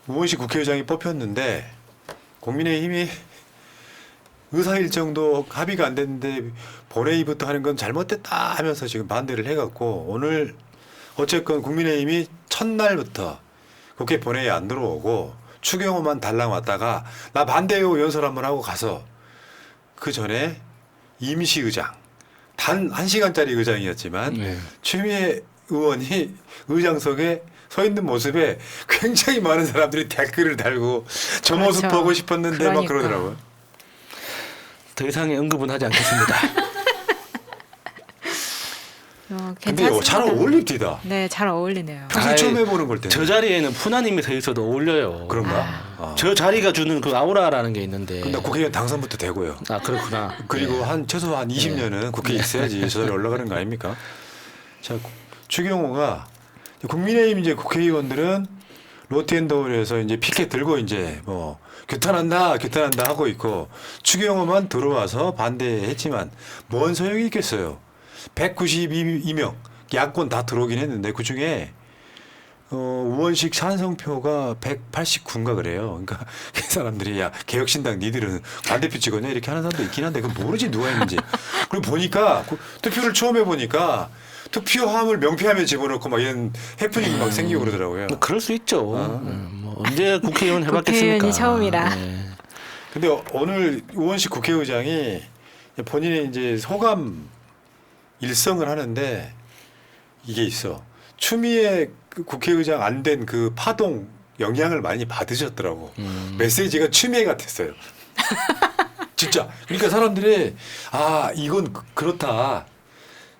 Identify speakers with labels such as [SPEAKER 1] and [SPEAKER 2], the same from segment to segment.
[SPEAKER 1] 우원식 국회의장이 뽑혔는데 국민의힘이 의사 일정도 합의가 안 됐는데 본회의부터 하는 건 잘못됐다 하면서 지금 반대를 해갖고 오늘 어쨌건 국민의힘이 첫날부터 국회 본회의에 안 들어오고 추경호만 달랑 왔다가 나 반대요 연설 한번 하고 가서 그 전에 임시의장 단 1시간짜리 의장이었지만
[SPEAKER 2] 네.
[SPEAKER 1] 추미애 의원이 의장석에 서 있는 모습에 굉장히 많은 사람들이 댓글을 달고 저
[SPEAKER 3] 그렇죠.
[SPEAKER 1] 모습 보고 싶었는데 막
[SPEAKER 3] 그러니까.
[SPEAKER 1] 그러더라고요.
[SPEAKER 2] 더 이상의 언급은 하지 않겠습니다.
[SPEAKER 1] 근데
[SPEAKER 3] 괜찮습니다.
[SPEAKER 1] 잘 어울립디다.
[SPEAKER 3] 네, 잘 어울리네요.
[SPEAKER 1] 평생
[SPEAKER 2] 아이,
[SPEAKER 1] 처음 해보는 걸 텐데.
[SPEAKER 2] 저 자리에는 푸나님이 서 있어도 어울려요.
[SPEAKER 1] 그런가?
[SPEAKER 2] 저 자리가 주는 그 아우라라는 게 있는데.
[SPEAKER 1] 근데 국회의원 당선부터 되고요.
[SPEAKER 2] 아 그렇구나.
[SPEAKER 1] 그리고
[SPEAKER 2] 네.
[SPEAKER 1] 한 최소한 20년은 국회에 있어야지 저 자리 올라가는 거 아닙니까? 자, 추경호가 국민의힘 이제 국회의원들은 로티앤더홀에서 이제 피켓 들고 이제 뭐 규탄한다 하고 있고 추경호만 들어와서 반대했지만 뭔 소용이 있겠어요. 192명 야권 다 들어오긴 했는데 그 중에 우원식 찬성표가 189인가 그래요. 그러니까 그 사람들이 야 개혁신당 니들은 반대표 찍었냐 이렇게 하는 사람도 있긴 한데 그건 모르지 누가 했는지. 그리고 보니까 투표를 처음 해보니까 투표함을 명패함에 집어넣고 막 이런 해프닝이 막 생기고 그러더라고요.
[SPEAKER 2] 뭐 그럴 수 있죠. 뭐 언제 국회의원 해봤겠습니까?
[SPEAKER 3] 국회의원이 처음이라.
[SPEAKER 2] 네.
[SPEAKER 1] 근데 오늘 우원식 국회의장이 본인의 이제 소감 일성을 하는데 이게 있어. 추미애 그 국회의장 안 된 그 파동 영향을 많이 받으셨더라고. 메시지가 추미애 같았어요. 진짜. 그러니까 사람들이 아 이건 그렇다.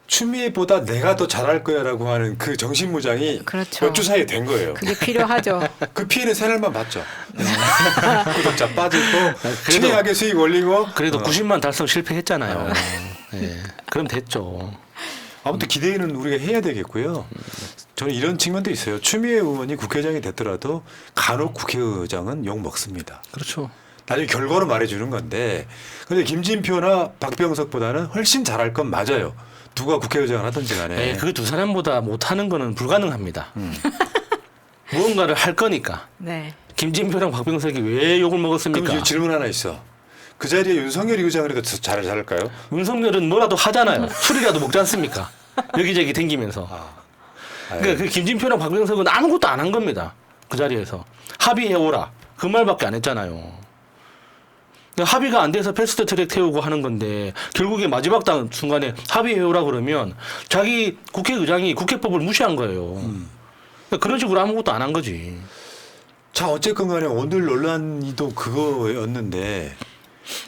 [SPEAKER 1] 추미애보다 내가 더 잘할 거야라고 하는 그 정신무장이
[SPEAKER 3] 그렇죠.
[SPEAKER 1] 몇 주 사이에 된 거예요.
[SPEAKER 3] 그게 필요하죠.
[SPEAKER 1] 그 피해는 새날만 봤죠. 구독자 빠지고
[SPEAKER 2] 그래도-
[SPEAKER 1] 추미애하게 수익 올리고
[SPEAKER 2] 그래도 90만 달성 실패했잖아요. 네. 그럼 됐죠.
[SPEAKER 1] 아무튼 기대는 우리가 해야 되겠고요. 저는 이런 측면도 있어요. 추미애 의원이 국회의장이 됐더라도 간혹 국회의장은 욕 먹습니다.
[SPEAKER 2] 그렇죠.
[SPEAKER 1] 나중에 결과로 말해주는 건데 근데 김진표나 박병석보다는 훨씬 잘할 건 맞아요. 누가 국회의장을 하든지 간에.
[SPEAKER 2] 네, 그 두 사람보다 못하는 거는 불가능합니다. 무언가를 할 거니까.
[SPEAKER 3] 네.
[SPEAKER 2] 김진표랑 박병석이 왜 욕을 먹었습니까?
[SPEAKER 1] 그럼 질문 하나 있어. 그 자리에 윤석열 의장을 해도 잘할까요?
[SPEAKER 2] 윤석열은 뭐라도 하잖아요. 술이라도 먹지 않습니까? 여기저기 댕기면서. 그러니까 그 김진표랑 박병석은 아무것도 안 한 겁니다. 그 자리에서. 합의해오라. 그 말밖에 안 했잖아요. 그러니까 합의가 안 돼서 패스트 트랙 태우고 하는 건데 결국에 마지막 당 순간에 합의해오라 그러면 자기 국회의장이 국회법을 무시한 거예요. 그러니까 그런 식으로 아무것도 안 한 거지.
[SPEAKER 1] 자 어쨌건 간에 오늘 논란이 또 그거였는데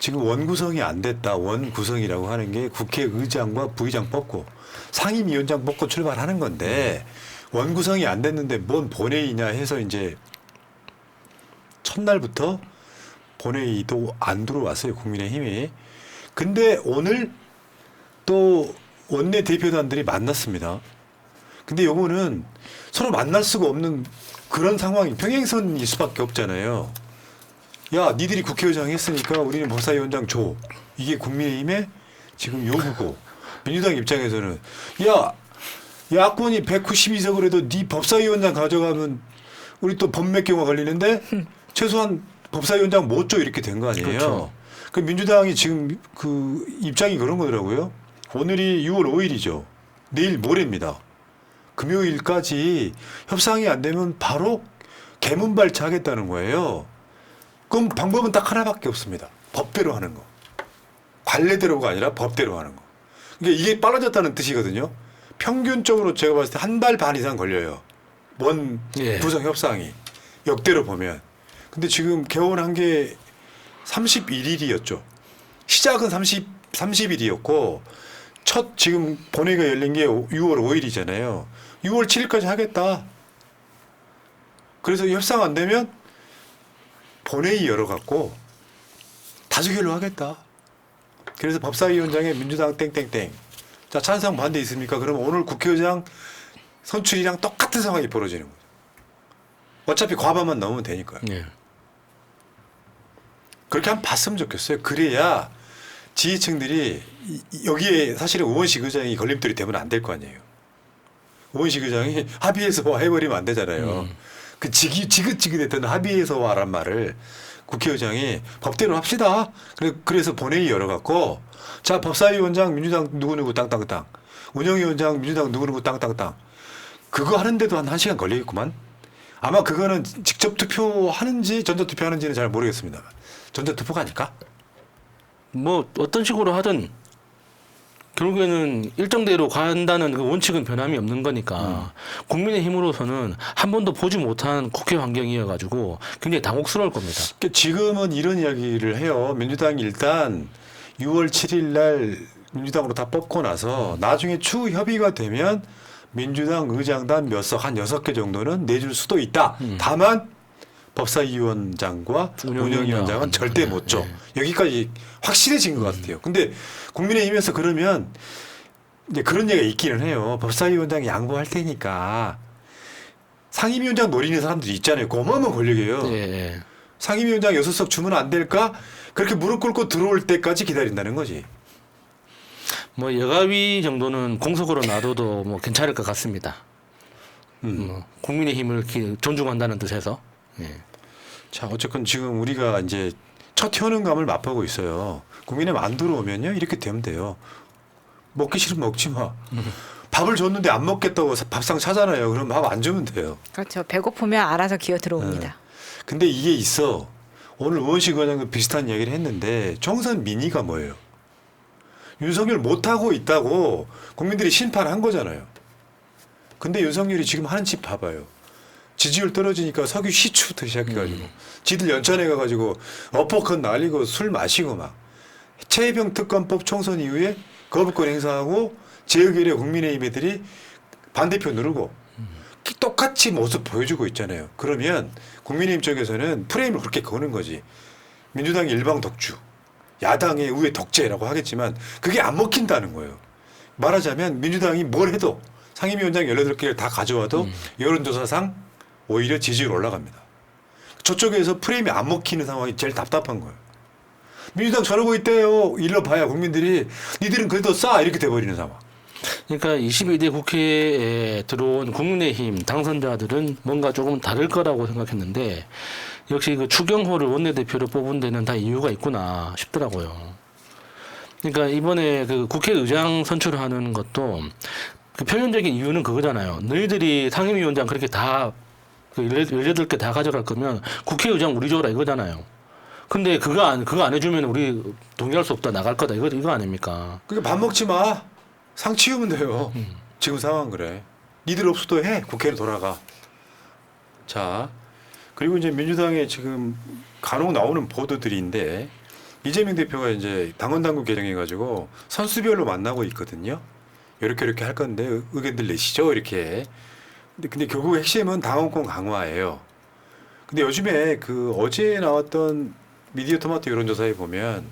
[SPEAKER 1] 지금 원구성이 안 됐다. 원구성이라고 하는 게 국회의장과 부의장 뽑고 상임위원장 뽑고 출발하는 건데 원구성이 안 됐는데 뭔 본회의냐 해서 이제 첫날부터 본회의도 안 들어왔어요. 국민의힘이. 근데 오늘 또 원내 대표단들이 만났습니다. 근데 요거는 서로 만날 수가 없는 그런 상황이 평행선일 수밖에 없잖아요. 야, 니들이 국회의장 했으니까 우리는 법사위원장 줘. 이게 국민의힘의 지금 요구고 민주당 입장에서는 야, 야권이 192석을 해도 네 법사위원장 가져가면 우리 또 법맥경화 걸리는데 최소한 법사위원장 못 줘 이렇게 된 거 아니에요.
[SPEAKER 2] 그렇죠.
[SPEAKER 1] 그 민주당이 지금 그 입장이 그런 거더라고요. 오늘이 6월 5일이죠. 내일 모레입니다. 금요일까지 협상이 안 되면 바로 개문발차하겠다는 거예요. 그럼 방법은 딱 하나밖에 없습니다. 법대로 하는 거. 관례대로가 아니라 법대로 하는 거. 그러니까 이게 빨라졌다는 뜻이거든요. 평균적으로 제가 봤을 때 한 달 반 이상 걸려요. 원
[SPEAKER 2] 예.
[SPEAKER 1] 구성 협상이. 역대로 보면. 근데 지금 개원한 게 31일이었죠. 시작은 30일이었고 첫 지금 본회의가 열린 게 6월 5일이잖아요. 6월 7일까지 하겠다. 그래서 협상 안 되면 본회의 열어갖고 다수결로 하겠다. 그래서 법사위원장에 민주당 땡땡땡. 자 찬성 반대 있습니까? 그러면 오늘 국회의장 선출이랑 똑같은 상황이 벌어지는 거죠. 어차피 과반만 넘으면 되니까요.
[SPEAKER 2] 예.
[SPEAKER 1] 그렇게 한번 봤으면 좋겠어요. 그래야 지지층들이 여기에 사실은 우원식 의장이 걸림돌이 되면 안 될 거 아니에요. 우원식 의장이 합의해서 해버리면 안 되잖아요. 그 지긋지긋했던 합의에서 와란 말을 국회의장이 법대로 합시다. 그래서 본회의 열어갖고 자 법사위원장 민주당 누구누구 땅땅땅 운영위원장 민주당 누구누구 땅땅땅 그거 하는데도 한 1시간 걸리겠구만. 아마 그거는 직접 투표하는지 전자투표하는지는 잘 모르겠습니다. 전자투표가 아닐까?
[SPEAKER 2] 뭐 어떤 식으로 하든 결국에는 일정대로 간다는 그 원칙은 변함이 없는 거니까 국민의힘으로서는 한 번도 보지 못한 국회 환경이어가지고 굉장히 당혹스러울 겁니다.
[SPEAKER 1] 지금은 이런 이야기를 해요. 민주당이 일단 6월 7일 날 민주당으로 다 뽑고 나서 나중에 추후 협의가 되면 민주당 의장단 몇 석 한 6개 정도는 내줄 수도 있다. 다만 법사위원장과 운영위원장은 절대 못 줘. 여기까지 확실해진 것 같아요. 근데 국민의힘에서 그러면 이제 그런 얘기가 있기는 해요. 법사위원장이 양보할 테니까 상임위원장 노리는 사람들이 있잖아요. 고마운 권력이에요.
[SPEAKER 2] 예.
[SPEAKER 1] 상임위원장 6석 주면 안 될까? 그렇게 무릎 꿇고 들어올 때까지 기다린다는 거지.
[SPEAKER 2] 뭐 여가위 정도는 공석으로 놔둬도 뭐 괜찮을 것 같습니다. 국민의힘을 이렇게 존중한다는 뜻에서. 예.
[SPEAKER 1] 자, 어쨌건 지금 우리가 이제 첫 현응감을 맛보고 있어요. 국민의힘 안 들어오면요 이렇게 되면 돼요. 먹기 싫으면 먹지 마. 밥을 줬는데 안 먹겠다고 밥상 차잖아요. 그럼 밥 안 주면 돼요.
[SPEAKER 3] 그렇죠. 배고프면 알아서 기어 들어옵니다.
[SPEAKER 1] 네. 근데 이게 있어. 오늘 우원식 의원장도 비슷한 이야기를 했는데 총선 민의가 뭐예요? 윤석열 못하고 있다고 국민들이 심판한 거잖아요. 근데 윤석열이 지금 하는 짓 봐봐요. 지지율 떨어지니까 석유 시추부터 시작해가지고 지들 연천에 가가지고 어퍼컷 날리고 술 마시고 막 최혜병 특검법 총선 이후에 거부권 행사하고 재의결에 국민의힘 애들이 반대표 누르고 똑같이 모습 보여주고 있잖아요. 그러면 국민의힘 쪽에서는 프레임을 그렇게 거는 거지. 민주당이 일방 독주, 야당의 우회 독재라고 하겠지만 그게 안 먹힌다는 거예요. 말하자면 민주당이 뭘 해도 상임위원장 18개를 다 가져와도 여론조사상 오히려 지지율 올라갑니다. 저쪽에서 프레임이 안 먹히는 상황이 제일 답답한 거예요. 민주당 저러고 있대요. 일러봐야 국민들이 니들은 그래도 싸 이렇게 돼버리는 상황.
[SPEAKER 2] 그러니까 22대 국회에 들어온 국민의힘 당선자들은 뭔가 조금 다를 거라고 생각했는데 역시 그 추경호를 원내대표로 뽑은 데는 다 이유가 있구나 싶더라고요. 그러니까 이번에 그 국회의장 선출하는 것도 그 표면적인 이유는 그거잖아요. 너희들이 상임위원장 그렇게 다 그 18개 다 가져갈 거면 국회의장 우리 줘라 이거잖아요. 근데 그거 안 해주면 우리 동의할 수 없다 나갈 거다 이거 아닙니까?
[SPEAKER 1] 그게 밥 먹지 마. 상 치우면 돼요. 지금 상황 그래. 니들 없어도 해. 국회로 돌아가. 자, 그리고 이제 민주당에 지금 간혹 나오는 보도들인데 이재명 대표가 이제 당원 당규 개정해가지고 선수별로 만나고 있거든요. 이렇게 할 건데 의견들 내시죠 이렇게. 근데 결국 핵심은 당원권 강화예요. 근데 요즘에 그 어제 나왔던 미디어 토마토 여론조사에 보면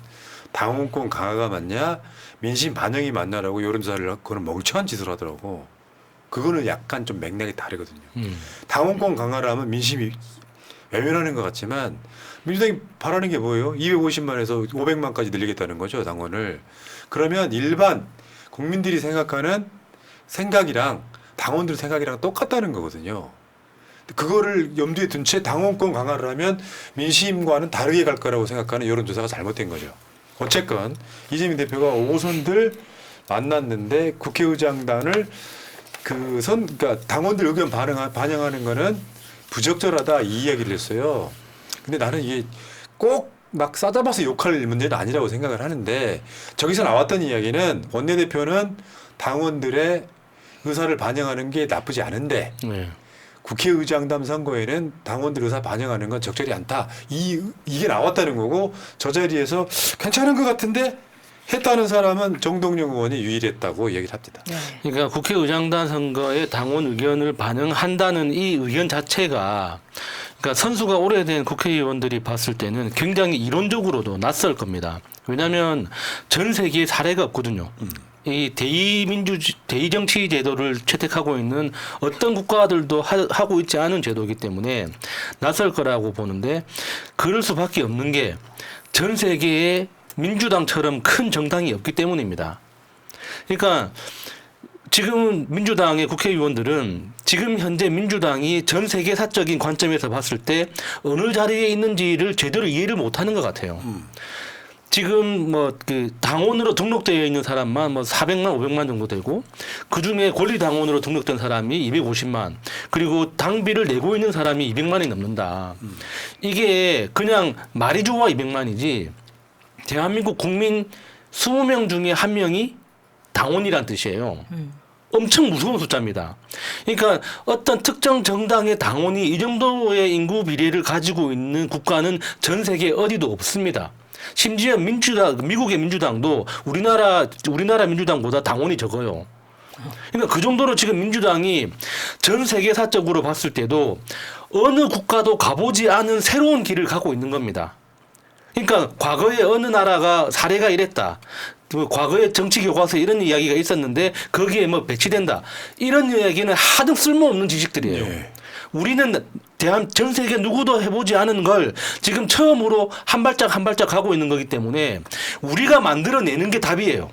[SPEAKER 1] 당원권 강화가 맞냐 민심 반영이 맞냐라고 여론조사를 그거는 멍청한 짓을 하더라고. 그거는 약간 좀 맥락이 다르거든요. 당원권 강화를 하면 민심이 외면하는 것 같지만 민주당이 바라는 게 뭐예요? 250만에서 500만까지 늘리겠다는 거죠 당원을. 그러면 일반 국민들이 생각하는 생각이랑 당원들 생각이랑 똑같다는 거거든요. 그거를 염두에 둔 채 당원권 강화를 하면 민심과는 다르게 갈 거라고 생각하는 여론조사가 잘못된 거죠. 어쨌건 이재명 대표가 5선들 만났는데 국회의장단을 그러니까 당원들 의견 반영하는 거는 부적절하다 이 이야기를 했어요. 근데 나는 이게 꼭 막 싸잡아서 욕할 문제는 아니라고 생각을 하는데 저기서 나왔던 이야기는 원내대표는 당원들의 의사를 반영하는 게 나쁘지 않은데
[SPEAKER 2] 네.
[SPEAKER 1] 국회의장단 선거에는 당원들 의사 반영하는 건 적절히 않다. 이게 나왔다는 거고 저 자리에서 괜찮은 것 같은데 했다는 사람은 정동영 의원이 유일했다고 얘기를 합니다.
[SPEAKER 3] 네.
[SPEAKER 2] 그러니까 국회의장단 선거에 당원 의견을 반영한다는 이 의견 자체가 그러니까 선수가 오래된 국회의원들이 봤을 때는 굉장히 이론적으로도 낯설 겁니다. 왜냐하면 전 세계에 사례가 없거든요. 이 대의정치 제도를 채택하고 있는 어떤 국가들도 하고 있지 않은 제도이기 때문에 낯설 거라고 보는데 그럴 수밖에 없는 게 전 세계에 민주당처럼 큰 정당이 없기 때문입니다. 그러니까 지금 민주당의 국회의원들은 지금 현재 민주당이 전 세계 사적인 관점에서 봤을 때 어느 자리에 있는지를 제대로 이해를 못하는 것 같아요. 지금 뭐 그 당원으로 등록되어 있는 사람만 뭐 400만, 500만 정도 되고 그 중에 권리 당원으로 등록된 사람이 250만, 그리고 당비를 내고 있는 사람이 200만이 넘는다. 이게 그냥 말이 좋아 200만이지 대한민국 국민 20명 중에 1명이 당원이란 뜻이에요. 엄청 무서운 숫자입니다. 그러니까 어떤 특정 정당의 당원이 이 정도의 인구 비례를 가지고 있는 국가는 전 세계 어디도 없습니다. 심지어 미국의 민주당도 우리나라 민주당보다 당원이 적어요. 그러니까 그 정도로 지금 민주당이 전 세계사적으로 봤을 때도 어느 국가도 가보지 않은 새로운 길을 가고 있는 겁니다. 그러니까 과거에 어느 나라가 사례가 이랬다. 과거에 정치 교과서에 이런 이야기가 있었는데 거기에 뭐 배치된다. 이런 이야기는 하등 쓸모없는 지식들이에요.
[SPEAKER 1] 네.
[SPEAKER 2] 우리는 전 세계 누구도 해보지 않은 걸 지금 처음으로 한 발짝 한 발짝 가고 있는 거기 때문에 우리가 만들어내는 게 답이에요.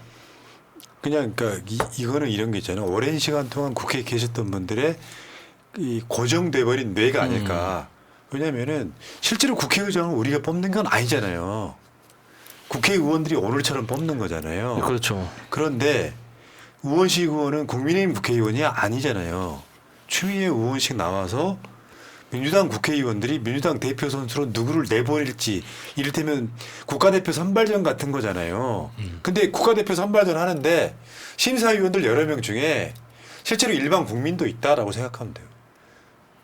[SPEAKER 1] 그냥 그러니까 이거는 이런 게 있잖아요. 오랜 시간 동안 국회에 계셨던 분들의 이 고정돼 버린 뇌가 아닐까. 왜냐면은 실제로 국회의장을 우리가 뽑는 건 아니잖아요. 국회의원들이 오늘처럼 뽑는 거잖아요.
[SPEAKER 2] 그렇죠.
[SPEAKER 1] 그런데 우원식 의원은 국민의힘 국회의원이 아니잖아요. 추미애 의원식 나와서 민주당 국회의원들이 민주당 대표 선수로 누구를 내보낼지 이를테면 국가대표 선발전 같은 거잖아요. 근데 국가대표 선발전 하는데 심사위원들 여러 명 중에 실제로 일반 국민도 있다라고 생각하면 돼요.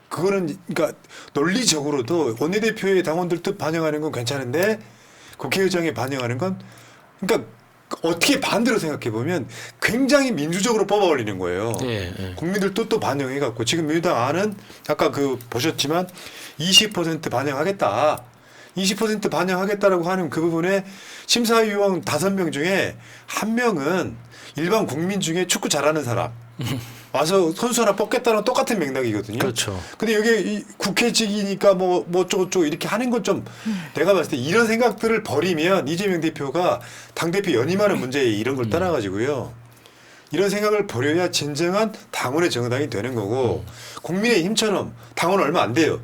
[SPEAKER 1] 그거는 그러니까 논리적으로도 원내대표의 당원들 뜻 반영하는 건 괜찮은데 국회의장에 반영하는 건 그러니까 어떻게 반대로 생각해 보면 굉장히 민주적으로 뽑아 올리는 거예요. 국민들 뜻도 반영해 갖고 지금 민주당 안은 아까 그 보셨지만 20% 반영하겠다. 20% 반영하겠다라고 하는 그 부분에 심사위원 5명 중에 1명은 일반 국민 중에 축구 잘하는 사람 와서 선수 하나 뽑겠다는 똑같은 맥락이거든요.
[SPEAKER 2] 그렇죠.
[SPEAKER 1] 근데 여기 국회직이니까 뭐 어쩌고저쩌고 이렇게 하는 건 좀 내가 봤을 때 이런 생각들을 버리면 이재명 대표가 당대표 연임하는 문제에 이런 걸 떠나가지고요. 이런 생각을 버려야 진정한 당원의 정당이 되는 거고 국민의힘처럼 당원 얼마 안 돼요.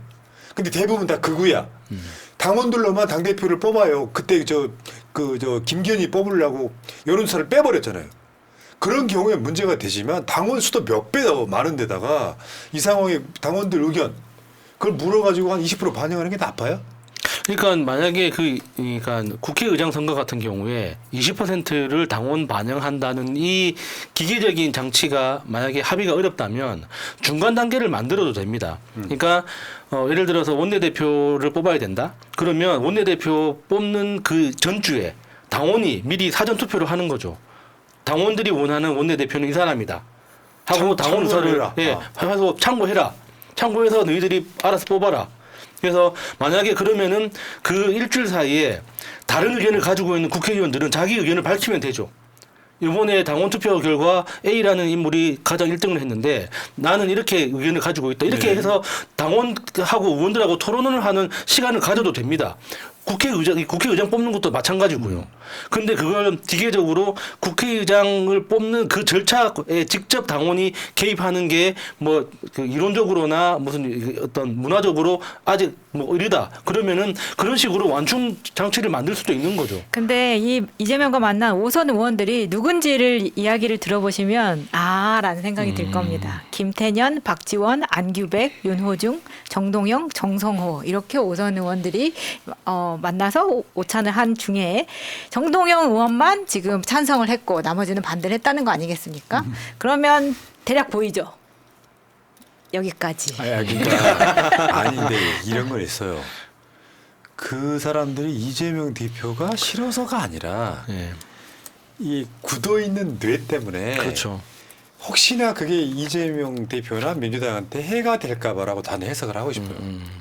[SPEAKER 1] 근데 대부분 다 극우야. 당원들로만 당대표를 뽑아요. 그때 김기현이 뽑으려고 여론조사를 빼버렸잖아요. 그런 경우에 문제가 되지만 당원 수도 몇 배 더 많은 데다가 이 상황에 당원들 의견 그걸 물어가지고 한 20% 반영하는 게 나빠요?
[SPEAKER 2] 그러니까 만약에 그러니까 국회의장 선거 같은 경우에 20%를 당원 반영한다는 이 기계적인 장치가 만약에 합의가 어렵다면 중간 단계를 만들어도 됩니다. 그러니까 예를 들어서 원내대표를 뽑아야 된다. 그러면 원내대표 뽑는 그 전주에 당원이 미리 사전 투표를 하는 거죠. 당원들이 원하는 원내대표는 이 사람이다. 하고 당원 의사를 해서 참고해라. 참고해서 너희들이 알아서 뽑아라. 그래서 만약에 그러면은 그 일주일 사이에 다른 의견을 가지고 있는 국회의원들은 자기 의견을 밝히면 되죠. 이번에 당원 투표 결과 A라는 인물이 가장 1등을 했는데 나는 이렇게 의견을 가지고 있다. 이렇게 해서 당원하고 의원들하고 토론을 하는 시간을 가져도 됩니다. 국회의장 뽑는 것도 마찬가지고요. 근데 그걸 기계적으로 국회의장을 뽑는 그 절차에 직접 당원이 개입하는 게 뭐 그 이론적으로나 무슨 어떤 문화적으로 아직 뭐 이르다. 그러면은 그런 식으로 완충 장치를 만들 수도 있는 거죠.
[SPEAKER 3] 근데 이 이재명과 만난 5선 의원들이 누군지를 이야기를 들어보시면 라는 생각이 들 겁니다. 김태년, 박지원, 안규백, 윤호중, 정동영, 정성호 이렇게 5선 의원들이 만나서 오찬을 한 중에 정동영 의원만 지금 찬성을 했고 나머지는 반대를 했다는 거 아니겠습니까? 그러면 대략 보이죠. 여기까지.
[SPEAKER 1] 그러니까 아닌데 이런 건 있어요. 그 사람들이 이재명 대표가 싫어서가 아니라 이 굳어 있는 뇌 때문에
[SPEAKER 2] 그렇죠.
[SPEAKER 1] 혹시나 그게 이재명 대표나 민주당한테 해가 될까봐라고 다들 해석을 하고 싶어요.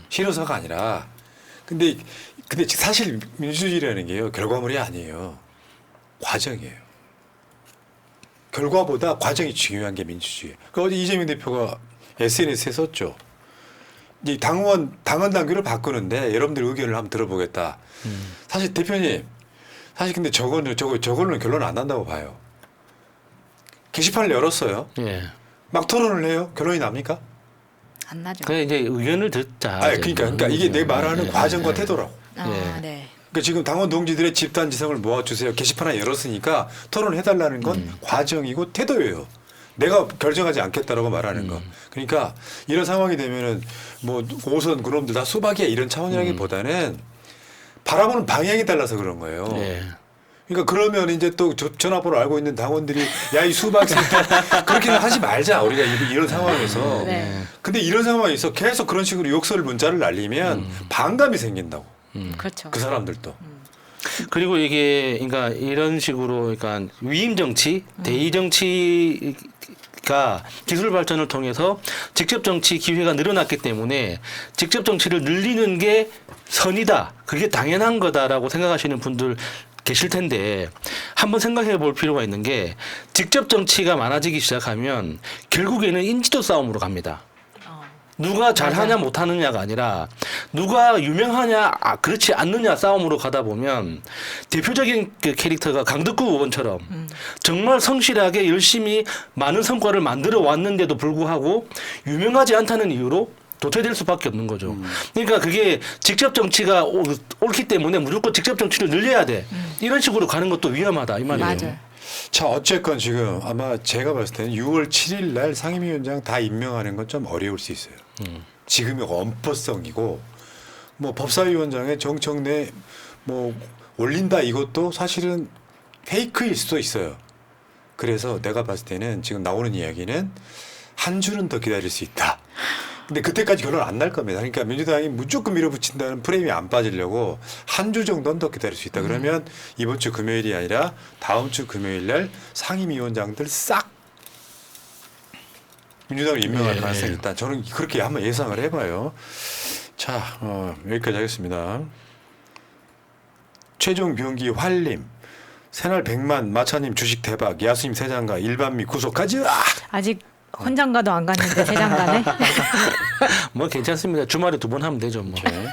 [SPEAKER 1] 싫어서가 아니라. 근데 사실 민주주의라는 게요 결과물이 아니에요. 과정이에요. 결과보다 과정이 중요한 게 민주주의예요. 그러니까 어제 이재명 대표가 SNS에 썼죠. 이 당원 당규를 바꾸는데 여러분들 의견을 한번 들어보겠다. 사실 대표님, 사실 근데 저거는 결론 안 난다고 봐요. 게시판을 열었어요.
[SPEAKER 2] 예.
[SPEAKER 1] 막 토론을 해요. 결론이 납니까?
[SPEAKER 3] 안 나죠.
[SPEAKER 2] 그 이제 의견을 듣자.
[SPEAKER 1] 아, 그러니까 이게 내 말하는
[SPEAKER 2] 예,
[SPEAKER 1] 과정과
[SPEAKER 2] 예.
[SPEAKER 1] 태도라고.
[SPEAKER 3] 아,
[SPEAKER 2] 예.
[SPEAKER 3] 네.
[SPEAKER 1] 그러니까 지금 당원 동지들의 집단 지성을 모아주세요. 게시판 하나 열었으니까 토론해달라는 건 과정이고 태도예요. 내가 결정하지 않겠다라고 말하는 거. 그러니까 이런 상황이 되면은 뭐 5선 그놈들 다 수박이야 이런 차원이라기보다는 바라보는 방향이 달라서 그런 거예요.
[SPEAKER 2] 예.
[SPEAKER 1] 그러니까 그러면 이제 또 전화번호 알고 있는 당원들이 야 이 수박 새끼 그렇게는 하지 말자 우리가 이런 상황에서.
[SPEAKER 3] 네.
[SPEAKER 1] 근데 이런 상황에서 계속 그런 식으로 욕설 문자를 날리면 반감이 생긴다고.
[SPEAKER 3] 그렇죠.
[SPEAKER 1] 그 사람들도.
[SPEAKER 2] 그리고 이게 그러니까 이런 식으로 그러니까 위임 정치, 대의 정치가 기술 발전을 통해서 직접 정치 기회가 늘어났기 때문에 직접 정치를 늘리는 게 선이다. 그게 당연한 거다라고 생각하시는 분들 계실 텐데 한번 생각해 볼 필요가 있는 게 직접 정치가 많아지기 시작하면 결국에는 인지도 싸움으로 갑니다. 누가 잘하냐 못하느냐가 아니라 누가 유명하냐 그렇지 않느냐 싸움으로 가다 보면 대표적인 그 캐릭터가 강덕구 의원처럼 정말 성실하게 열심히 많은 성과를 만들어 왔는데도 불구하고 유명하지 않다는 이유로 도태될 수밖에 없는 거죠. 그러니까 그게 직접 정치가 옳기 때문에 무조건 직접 정치를 늘려야 돼. 이런 식으로 가는 것도 위험하다 이 말이에요.
[SPEAKER 3] 맞아요.
[SPEAKER 1] 자 어쨌건 지금 아마 제가 봤을 때는 6월 7일 날 상임위원장 다 임명하는 건 좀 어려울 수 있어요. 지금이 엄포성이고 뭐 법사위원장의 정청래 뭐 올린다 이것도 사실은 페이크일 수도 있어요. 그래서 내가 봤을 때는 지금 나오는 이야기는 한 주는 더 기다릴 수 있다. 근데 그때까지 결론 안 날 겁니다. 그러니까 민주당이 무조건 밀어붙인다는 프레임이 안 빠지려고 한 주 정도는 더 기다릴 수 있다. 그러면 이번 주 금요일이 아니라 다음 주 금요일 날 상임위원장들 싹 민주당을 임명할
[SPEAKER 2] 네.
[SPEAKER 1] 가능성이 있다. 저는 그렇게 한번 예상을 해봐요. 자, 여기까지 하겠습니다. 최종 병기 활림, 새날 100만, 마차님 주식 대박, 야수님 세장가, 일반미 구속까지.
[SPEAKER 3] 아직 헌장가도 안 갔는데 재장가네.
[SPEAKER 2] 뭐 괜찮습니다. 주말에 2번 하면 되죠. 뭐. 예.